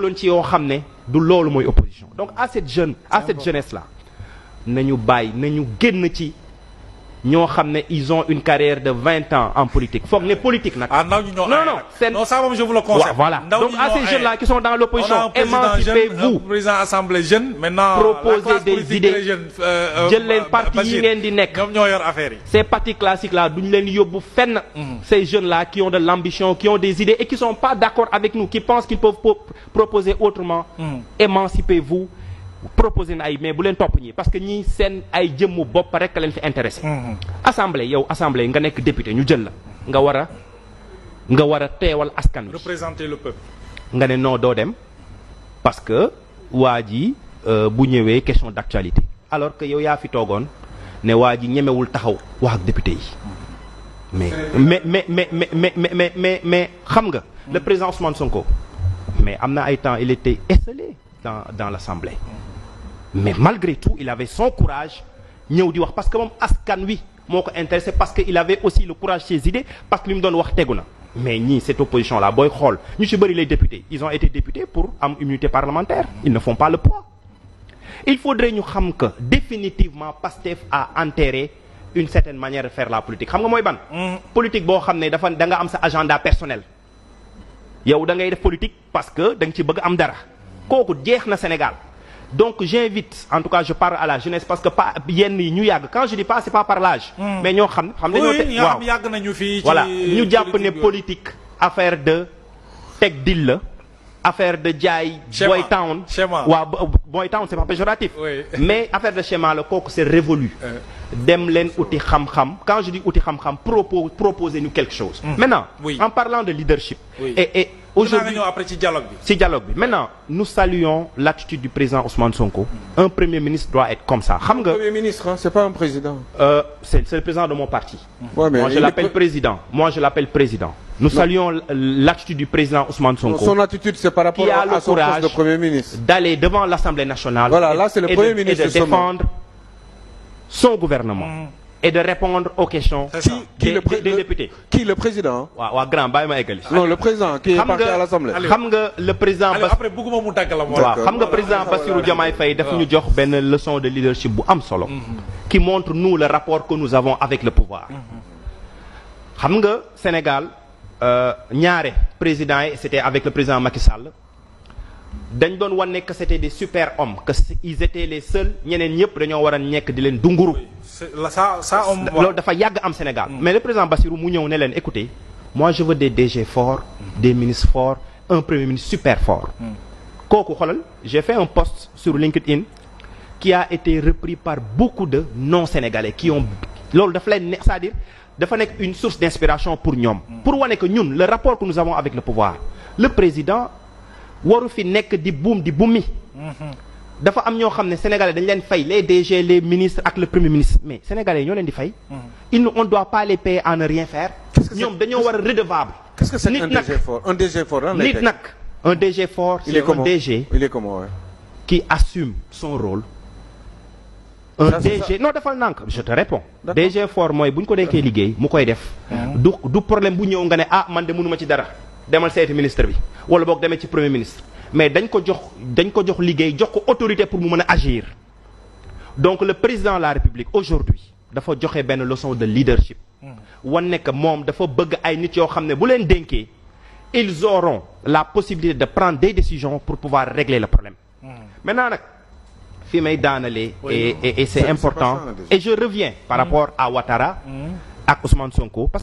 loon ci yoo xam ne du loolu mooy opposition donc à cette jeunesse là nañu bàyyi nañu génn ci ñoo xam ne ils ont une carrière de 20 ans en politique foog ne politique nag. non ça moom je vous le conseille. voilà donc à ces jeunes là qui sont dans l'opposition émancipez-vous. président assemblée jeune maintenant proposer des idées jël leen parti yi ngeen di nekk. ñoom ñoo yor affaire yi. ces partis classiques là duñu leen yóbbu fenn. ces jeunes là qui ont de l'ambition qui ont des idées et qui sont pas d'accord avec nous qui pensent qu'ils peuvent proposer autrement. émancipez-vous. proposer na ay mais bu leen topp ñi parce que ñii seen ay jëmmu bopp rek leen fi intéressé. assemblée nga nekk député ñu jël la nga war a teewal askan wi. représenter le peuple. nga ne non doo dem parce que waa ji bu ñëwee question d'actualité alors que yow yaa fi toogoon ne waa ji ñemewul taxaw wax ak député yi. mais xam nga. le président Ousmane Sonko mais am na ay temps il était esseulé dans l'assemblée. mais malgré tout il avait son courage ñëw di wax parce que moom askan wi moo ko intéressé parce que il avait aussi le courage ses idées parce que li mu doon wax tegu na mais ñii cette opposition là booy xool ñu ci bëri les députés ils ont été députés pour am immunité parlementaire ils ne font pas le poids il faudrait ñu xam que définitivement Pastef a enterré une certaine manière de faire la politique xam nga mooy ban politique boo xam ne da nga am sa agenda personnel yow da ngay def politique parce que da nga ci bëgg am dara kooku jeex na Sénégal. donc j'invite en tout cas je parle à la jeunesse parce que pas yenn yi ñu yàgg quand je dis pas c'est pas par l'âge mais ñoo xam dañoo waaw yàgg nañu fii voilà ñu jàpp ne politique affaire de teg deal la affaire de jaay boy town waaw boy town c'est pas péjoratif mais affaire de schéma la kooku c'est révolu dem leen uti xam-xam quand je dis uti xam-xam proposer ñu quelque chose maintenant en parlant de leadership et aujourd'hui après ci dialogue bi maintenant nous saluons l'attitude du président Ousmane Sonko un premier ministre doit être comme ça xam nga premier ministre hein, c'est pas un président c'est le président de mon parti ouais, mais moi je l'appelle président nous saluons l'attitude du président Ousmane Sonko son attitude c'est par rapport à son poste de premier ministre d'aller devant l'Assemblée nationale voilà là c'est le premier ministre et de défendre son gouvernement et de répondre aux questions des députés. Qui le président? waaw grand bàyyi ma eggali. non le président qui est parti à l'Assemblée. xam nga le président après bëgguma mu tàgg la waaw xam nga président Bassirou Diomaye Faye daf ñu jox benn leçon de leadership bu am solo. qui montre nous le rapport que nous avons avec le pouvoir. xam nga Sénégal ñaare président yi c'était avec le président Macky Sall. dañ doon wan ne que c'était des super hommes que ils étaient les seuls ñeneen ñëpp dañoo war a nekk di leen dunguru. loolu dafa yàgg am Sénégal. mais le président Bassirou mu ñëw ne leen écoutez moi je veux des DG forts des ministres forts un premier ministre super fort. kooku xoolal j'ai fait un post sur LinkedIn qui a été repris par beaucoup de non-sénégalais qui ont loolu dafa leen ne c'est-à-dire dafa nekk une source d'inspiration pour ñoom. pour wane que ñun le rapport que nous avons avec le pouvoir le président. waru fi nekk di bumi dafa am ñoo xam ne sénégalais dañ leen fay les DG les ministres ak le premier ministre mais sénégalais ñoo leen di fay on doit pas les payer à ne rien faire ñoom dañoo war a redevable qu'est-ce que c'est un DG fort un DG fort nit nag un DG fort c'est un DG il est comment qui assume son rôle DG non defal nank je te réponds DG fort mooy bu ñu ko denkee liggéey mu koy def du problème bu ñëw nga ne man de mënuma ci dara demal seeti ministre bi wala boog demee ci premier ministre mais dañ ko jox liggéey jox ko autorité pour mu mën a agir donc le président de la République aujourd'hui dafa joxe benn leçon de leadership wan ne que moom dafa bëgg ay nit yoo xam ne bu leen dénkee ils auront la possibilité de prendre des décisions pour pouvoir régler le problème maintenant nag fi may daanalee et c'est important et je reviens par rapport à Ouattara ak Ousmane Sonko